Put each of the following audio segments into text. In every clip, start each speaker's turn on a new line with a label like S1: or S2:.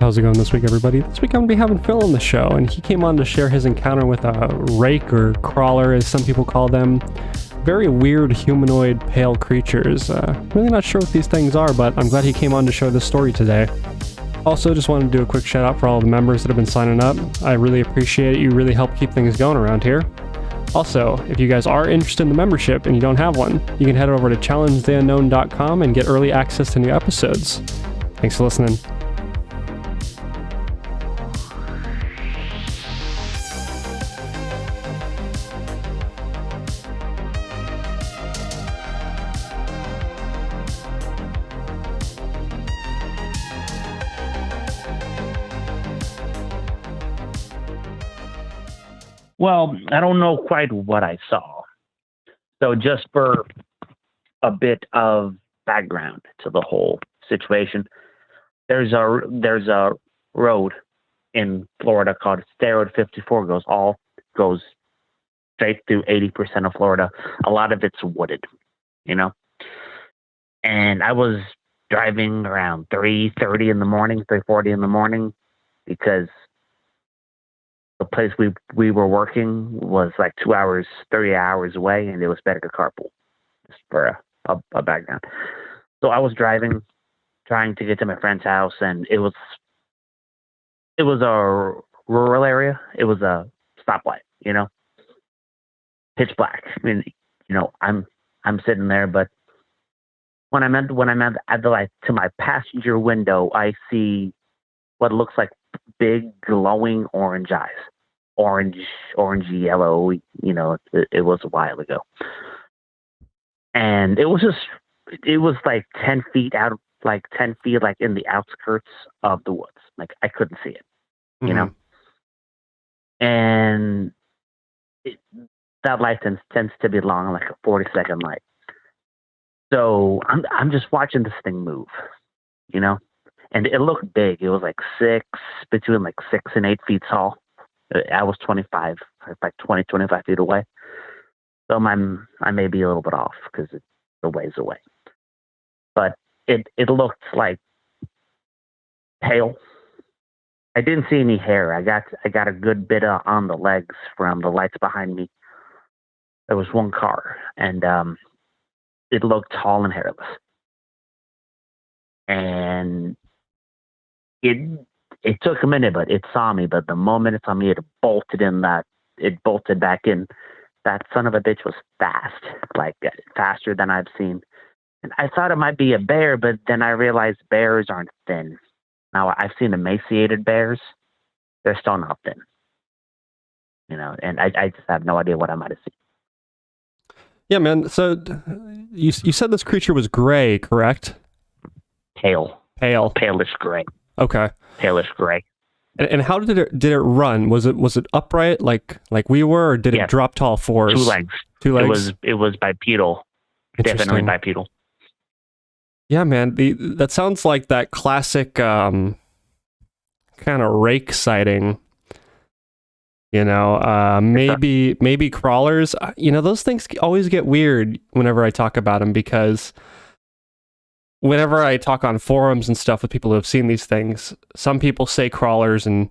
S1: How's it going this week, everybody? This week I'm going to be having Phil on the show, and he came on to share his encounter with a rake, or crawler as some people call them. Very weird humanoid pale creatures. Really not sure what these things are, but I'm glad he came on to share this story today. Also, just wanted to do a quick shout out for all the members that have been signing up. I really appreciate it. You really help keep things going around here. Also, if you guys are interested in the membership and you don't have one, you can head over to challengetheunknown.com and get early access to new episodes. Thanks for listening.
S2: Well, I don't know quite what I saw. So just for a bit of background to the whole situation, there's a road in Florida called State Road 54 goes straight through 80% of Florida. A lot of it's wooded, And I was driving around 3:30 in the morning, 3:40 in the morning, because the place we were working was like 2 hours, 3 hours away, and it was better to carpool, just for a background. So I was driving, trying to get to my friend's house, and it was a rural area. It was a stoplight, pitch black. I mean, I'm sitting there, but when I'm at the light, to my passenger window, I see what looks like big glowing orange eyes, orangey yellow. It was a while ago, and it was like 10 feet out, like 10 feet, like in the outskirts of the woods. Like I couldn't see it, and that light tends to be long, like a 40-second light. So I'm just watching this thing move, And it looked big. It was between 6 and 8 feet tall. I was 25 feet away. So I may be a little bit off because it's a ways away. But it looked like pale. I didn't see any hair. I got a good bit on the legs from the lights behind me. There was one car, and it looked tall and hairless. And it took a minute, but it saw me. But the moment it saw me, it bolted back in. That son of a bitch was fast, like faster than I've seen. And I thought it might be a bear, but then I realized bears aren't thin. Now I've seen emaciated bears; they're still not thin. And I just have no idea what I might have seen.
S1: Yeah, man. So you said this creature was gray, correct?
S2: Pale. Palish gray.
S1: Okay.
S2: Palish gray.
S1: And how did it run? Was it upright like we were, or did it drop to all fours?
S2: 2 legs.
S1: 2 legs.
S2: It was bipedal. Definitely bipedal.
S1: Yeah, man. That sounds like that classic kind of rake sighting. Maybe crawlers. Those things always get weird whenever I talk about them, because whenever I talk on forums and stuff with people who have seen these things, some people say crawlers and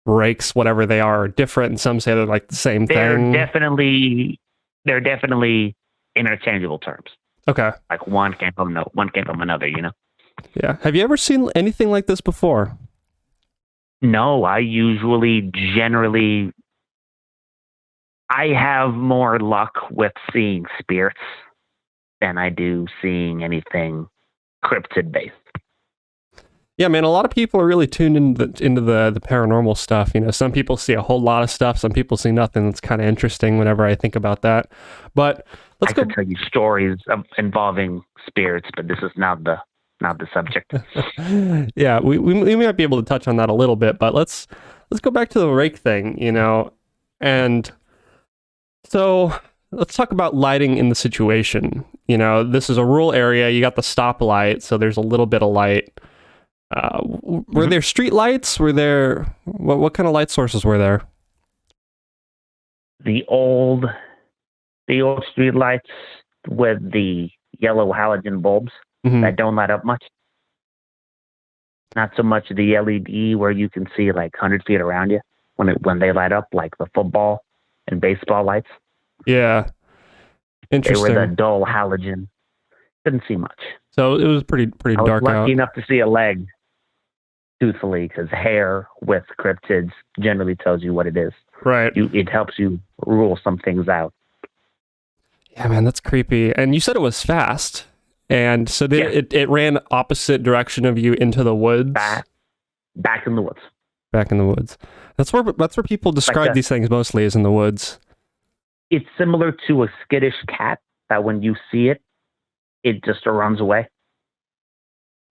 S1: rakes, whatever they are different, and some say they're like the same thing.
S2: They're definitely interchangeable terms.
S1: Okay.
S2: Like one came from another,
S1: Yeah. Have you ever seen anything like this before?
S2: No, I generally I have more luck with seeing spirits than I do seeing anything cryptid based.
S1: Yeah, man, a lot of people are really tuned into the paranormal stuff. Some people see a whole lot of stuff. Some people see nothing. It's kind of interesting whenever I think about that. But
S2: I could tell you stories involving spirits, but this is not the subject.
S1: Yeah, we might be able to touch on that a little bit, but let's go back to the rake thing, and so let's talk about lighting in the situation. This is a rural area. You got the stoplight, so there's a little bit of light. Were there street lights? Were there what kind of light sources were there?
S2: The old street lights with the yellow halogen bulbs that don't light up much. Not so much the LED where you can see like 100 feet around you when they light up like the football and baseball lights.
S1: Yeah.
S2: They were the
S1: Interesting.
S2: dull halogen. Couldn't see much.
S1: So it was pretty
S2: I was
S1: dark
S2: lucky
S1: out.
S2: enough to see a leg, truthfully, because hair with cryptids generally tells you what it is.
S1: Right.
S2: It helps you rule some things out.
S1: Yeah, man, that's creepy. And you said it was fast. And so
S2: Yeah.
S1: it ran opposite direction of you into the woods.
S2: Back in the woods.
S1: Back in the woods. That's where people describe these things mostly, is in the woods.
S2: It's similar to a skittish cat that when you see it, it just runs away.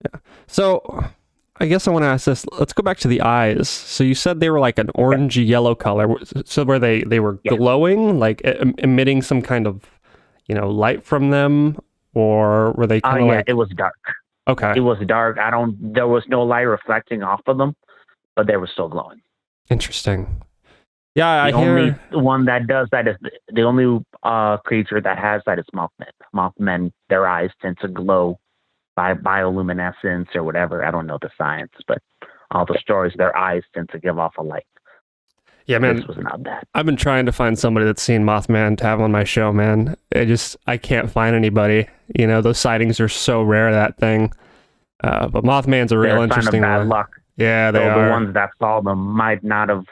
S1: Yeah. So I guess I want to ask this. Let's go back to the eyes. So you said they were like an orangey yellow color. So were they were glowing, like emitting some kind of, light from them, or were they kind of like?
S2: It was dark.
S1: Okay.
S2: It was dark. There was no light reflecting off of them, but they were still glowing.
S1: Interesting. Yeah,
S2: the only one that does that is the only creature that has that is Mothman. Mothmen, their eyes tend to glow by bioluminescence or whatever. I don't know the science, but all the stories, their eyes tend to give off a light.
S1: Yeah, man.
S2: This was not that.
S1: I've been trying to find somebody that's seen Mothman to have on my show, man. I can't find anybody. Those sightings are so rare, that thing. But Mothman's a real interesting
S2: bad
S1: one.
S2: luck.
S1: Yeah, they
S2: are.
S1: The
S2: ones that saw them might not have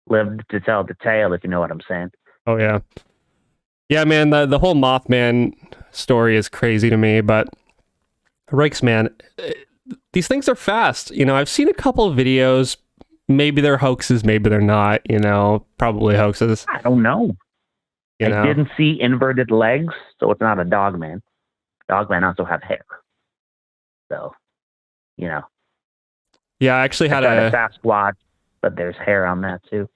S2: lived to tell the tale, if you know what I'm saying.
S1: Oh, yeah. Yeah, man, the whole Mothman story is crazy to me, but Rakes, man, these things are fast. I've seen a couple of videos. Maybe they're hoaxes, maybe they're not, probably hoaxes.
S2: I don't know. I didn't see inverted legs, so it's not a dogman. Dogmen also have hair. So, Yeah, I actually had a Sasquatch, but there's hair on that too.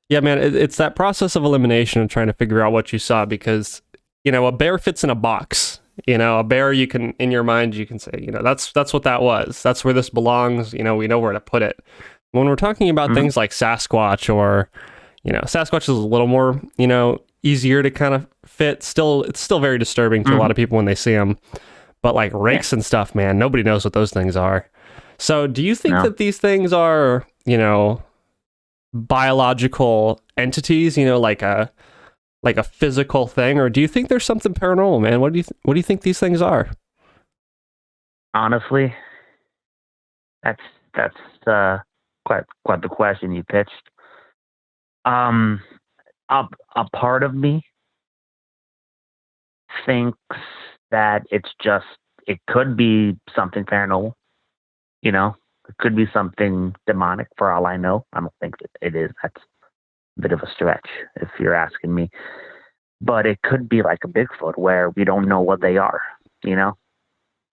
S1: Yeah, man, it's that process of elimination and trying to figure out what you saw, because, a bear fits in a box. A bear, you can, in your mind, you can say, that's what that was. That's where this belongs. We know where to put it. When we're talking about things like Sasquatch, or, Sasquatch is a little more, easier to kind of fit. It's still very disturbing to a lot of people when they see them. But like rakes and stuff, man, nobody knows what those things are. So do you think that these things are, biological entities, like a physical thing, or do you think there's something paranormal, man? What do you think these things are?
S2: Honestly, that's quite the question you pitched. A part of me thinks that it could be something paranormal. It could be something demonic for all I know. I don't think it is. That's a bit of a stretch if you're asking me. But it could be like a Bigfoot where we don't know what they are,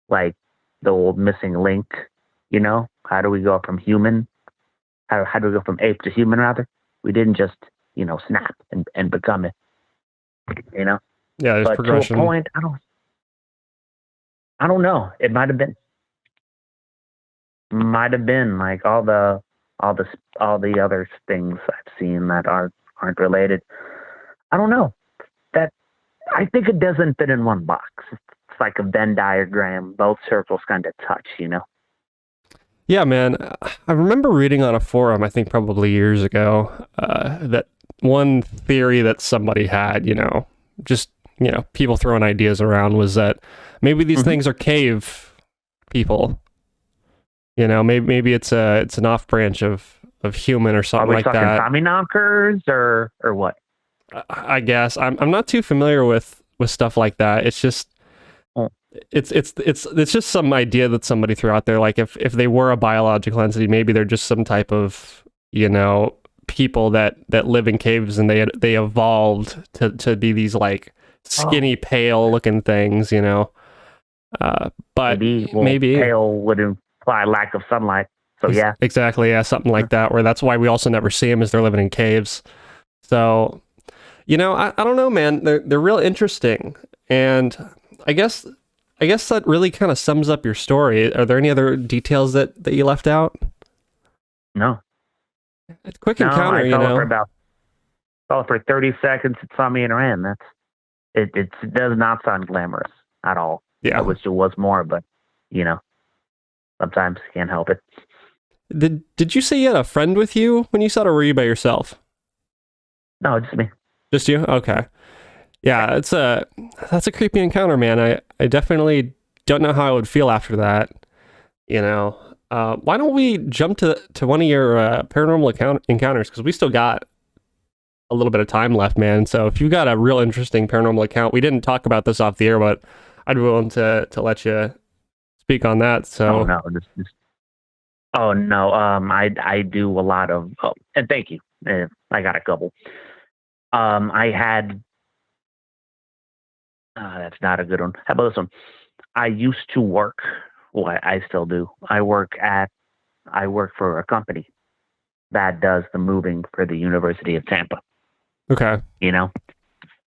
S2: like the old missing link, how do we go from human? How do we go from ape to human, rather? We didn't just, snap and become it,
S1: Yeah, there's
S2: but
S1: progression.
S2: To a point, I don't know. It might have been like all the other things I've seen that aren't related. I don't know. That I think it doesn't fit in one box. It's like a Venn diagram. Both circles kind of touch,
S1: Yeah, man. I remember reading on a forum, I think probably years ago, that one theory that somebody had, just people throwing ideas around, was that maybe these things are cave people. Maybe it's an off branch of human or something like that.
S2: Are we talking Tommyknockers or what?
S1: I guess I'm not too familiar with stuff like that. It's just it's just some idea that somebody threw out there. Like if they were a biological entity, maybe they're just some type of people that live in caves, and they evolved to be these like skinny, pale looking things. But maybe
S2: pale would imply lack of sunlight. So yeah,
S1: exactly, yeah, something like that. Where that's why we also never see them, is they're living in caves. So, I don't know, man. They're real interesting, and I guess that really kind of sums up your story. Are there any other details that you left out?
S2: No.
S1: It's a quick encounter,
S2: I saw it for 30 seconds. It saw me and ran. It does not sound glamorous at all.
S1: Yeah.
S2: I wish it was more, but Sometimes can't help it.
S1: Did you say you had a friend with you when you saw it, or were you by yourself?
S2: No, just me.
S1: Just you? Okay. Yeah, that's a creepy encounter, man. I definitely don't know how I would feel after that. You know, why don't we jump to one of your paranormal encounters? Because we still got a little bit of time left, man. So if you got a real interesting paranormal account, we didn't talk about this off the air, but I'd be willing to let you speak on that.
S2: Oh
S1: So
S2: no, just oh no. I do a lot of. Oh, and thank you. I got a couple. I had. That's not a good one. How about this one? I used to work. Well, I still do. I work for a company that does the moving for the University of Tampa.
S1: okay,
S2: You know,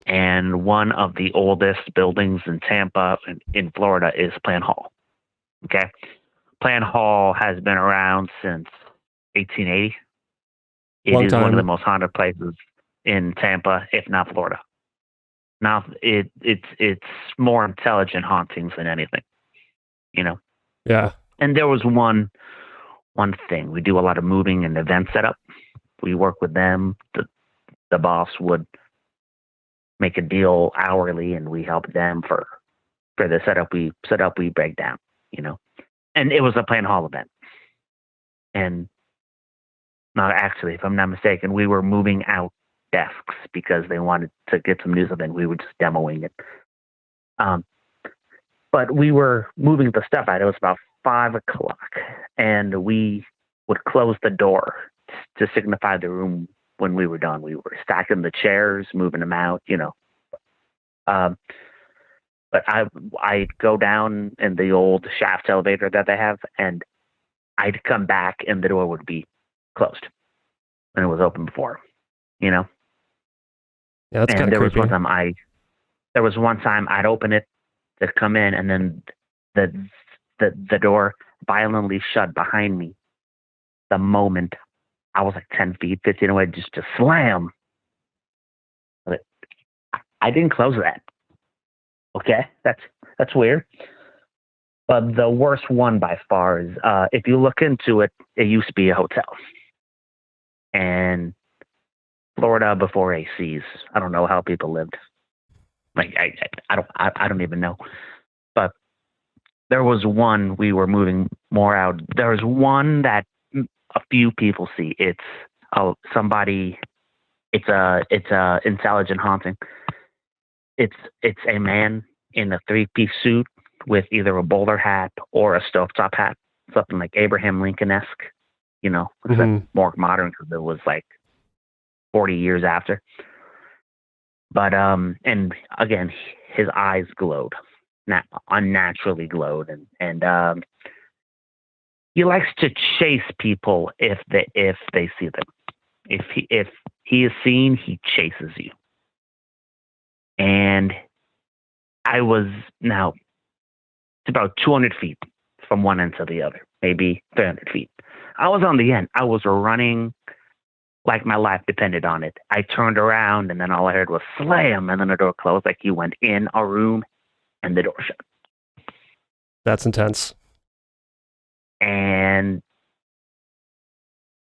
S2: and one of the oldest buildings in Tampa, in Florida, is Plant Hall. Okay, Plant Hall has been around since 1880. It
S1: long
S2: is one of the
S1: time.
S2: most haunted places in Tampa, if not Florida. Now it's more intelligent hauntings than anything, you know.
S1: Yeah.
S2: And there was one thing. We do a lot of moving and event setup. We work with them. The boss would make a deal hourly, and we help them for the setup. We break down, you know. And it was a Plant Hall event. And not actually, if I'm not mistaken, we were moving out desks because they wanted to get some news of it. We were just demoing it. Um, but we were moving the stuff out. It was about 5 o'clock, and we would close the door to signify the room when we were done. We were stacking the chairs, moving them out, you know. Um, but I'd go down in the old shaft elevator that they have, and I'd come back, and the door would be closed, and it was open before, you know.
S1: Yeah, that's kind
S2: And
S1: of creepy.
S2: there was one time I'd open it to come in, and then the the door violently shut behind me the moment I was like 10 feet, 15 away, just slam. But I didn't close that. Okay, that's weird. But the worst one by far is if you look into it, it used to be a hotel, and Florida before ACs. I don't know how people lived. Like I don't even know. But there was one we were moving more out. There was one that a few people see. It's somebody. It's a intelligent haunting. It's a man in a three-piece suit with either a bowler hat or a stovetop hat, something like Abraham Lincoln esque. You know, except
S1: Hmm.
S2: more modern because it was like 40 years after. But and again, his eyes glowed, not unnaturally glowed, and he likes to chase people if they see them. If he is seen, he chases you. And I was now it's about 200 feet from one end to the other, maybe 300 feet. I was on the end. I was running like my life depended on it. I turned around, and then all I heard was slam, and then the door closed like he went in a room and the door shut.
S1: That's intense.
S2: And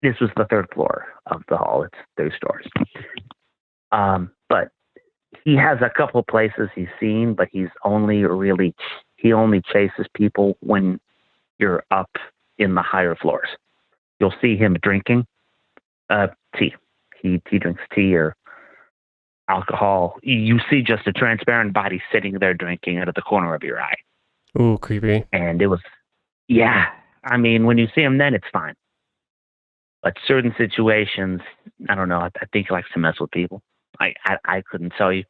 S2: this was the third floor of the hall. It's 3 stories. But he has a couple places he's seen, but he only chases people when you're up in the higher floors. You'll see him drinking tea. He drinks tea or alcohol. You see just a transparent body sitting there drinking out of the corner of your eye.
S1: Ooh, creepy.
S2: And it was, yeah. I mean, when you see him, then it's fine. But certain situations, I don't know. I think he likes to mess with people. I couldn't tell you.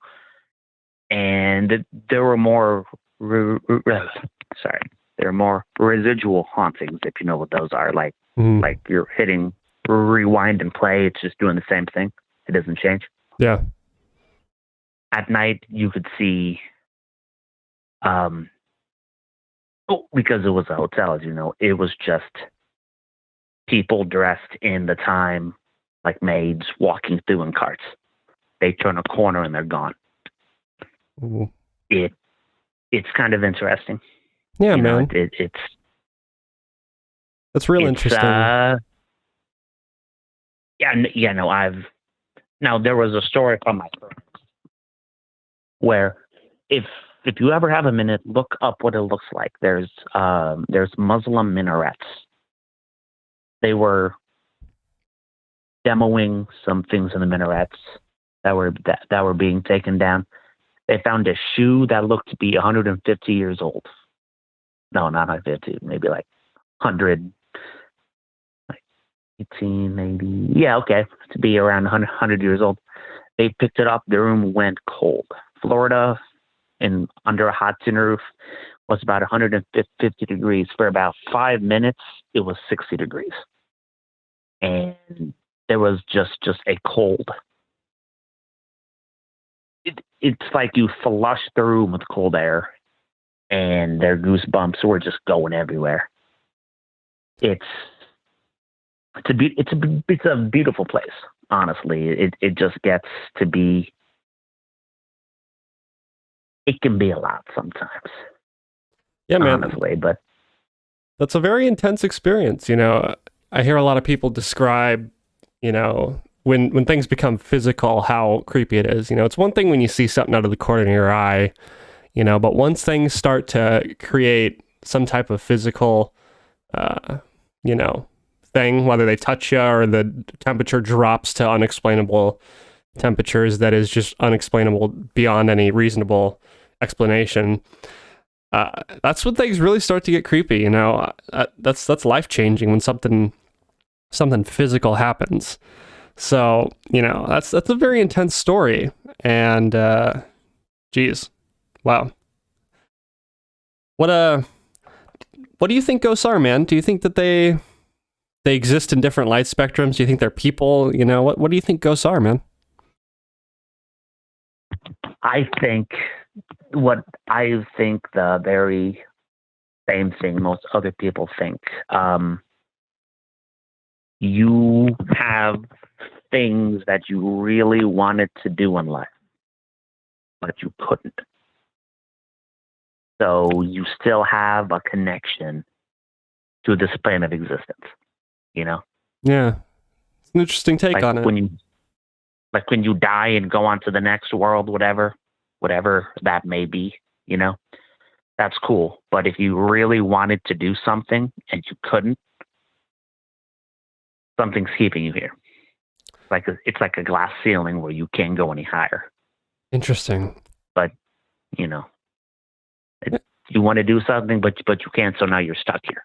S2: And there were more. Sorry, there are more residual hauntings, if you know what those are.
S1: Hmm.
S2: Like you're hitting rewind and play. It's just doing the same thing. It doesn't change.
S1: Yeah.
S2: At night, you could see. Um, because it was a hotel, as you know, it was just people dressed in the time, like maids walking through in carts. They turn a corner and they're gone.
S1: Ooh.
S2: It's kind of interesting.
S1: Yeah,
S2: You know,
S1: man.
S2: it's
S1: That's real
S2: It's
S1: interesting.
S2: now there was a story from my friend where if you ever have a minute, look up what it looks like. There's Muslim minarets. They were demoing some things in the minarets that were being taken down. They found a shoe that looked to be 150 years old. No, not 150, maybe like 100, like 18, maybe. Yeah, okay, to be around 100 years old. They picked it up. The room went cold. Florida, and under a hot tin roof, was about 150 degrees. For about 5 minutes, it was 60 degrees. And there was just a cold. It's like you flush the room with cold air, and their goosebumps were just going everywhere. It's a beautiful place. Honestly, it just gets to be. It can be a lot sometimes.
S1: Yeah, man.
S2: Honestly, but
S1: That's a very intense experience. I hear a lot of people describe, when things become physical, how creepy it is. It's one thing when you see something out of the corner of your eye, but once things start to create some type of physical, thing, whether they touch you or the temperature drops to unexplainable temperatures that is just unexplainable beyond any reasonable explanation. That's when things really start to get creepy. That's life changing when something physical happens. So that's a very intense story. And geez, wow. What do you think ghosts are, man? Do you think that they exist in different light spectrums? Do you think they're people? What do you think ghosts are, man?
S2: I think the very same thing most other people think. You have things that you really wanted to do in life, but you couldn't. So you still have a connection to this plane of existence,
S1: Yeah. It's an interesting take on it.
S2: When you die and go on to the next world, whatever that may be, that's cool. But if you really wanted to do something and you couldn't, something's keeping you here. It's like a glass ceiling where you can't go any higher.
S1: Interesting.
S2: But, you want to do something, but you can't, so now you're stuck here.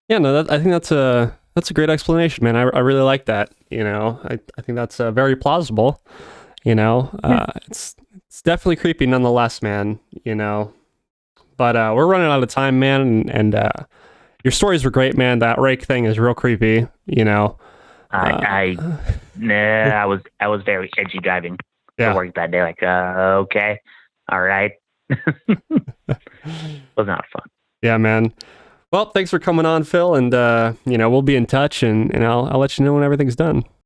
S1: Yeah, no, I think that's a great explanation, man. I really like that. I think that's very plausible. It's definitely creepy nonetheless, man. But we're running out of time, man. And your stories were great, man. That rake thing is real creepy.
S2: I was very edgy driving to work that day. Like, okay, all right. Was not fun.
S1: Yeah, man. Well, thanks for coming on, Phil, and we'll be in touch, and I'll let you know when everything's done.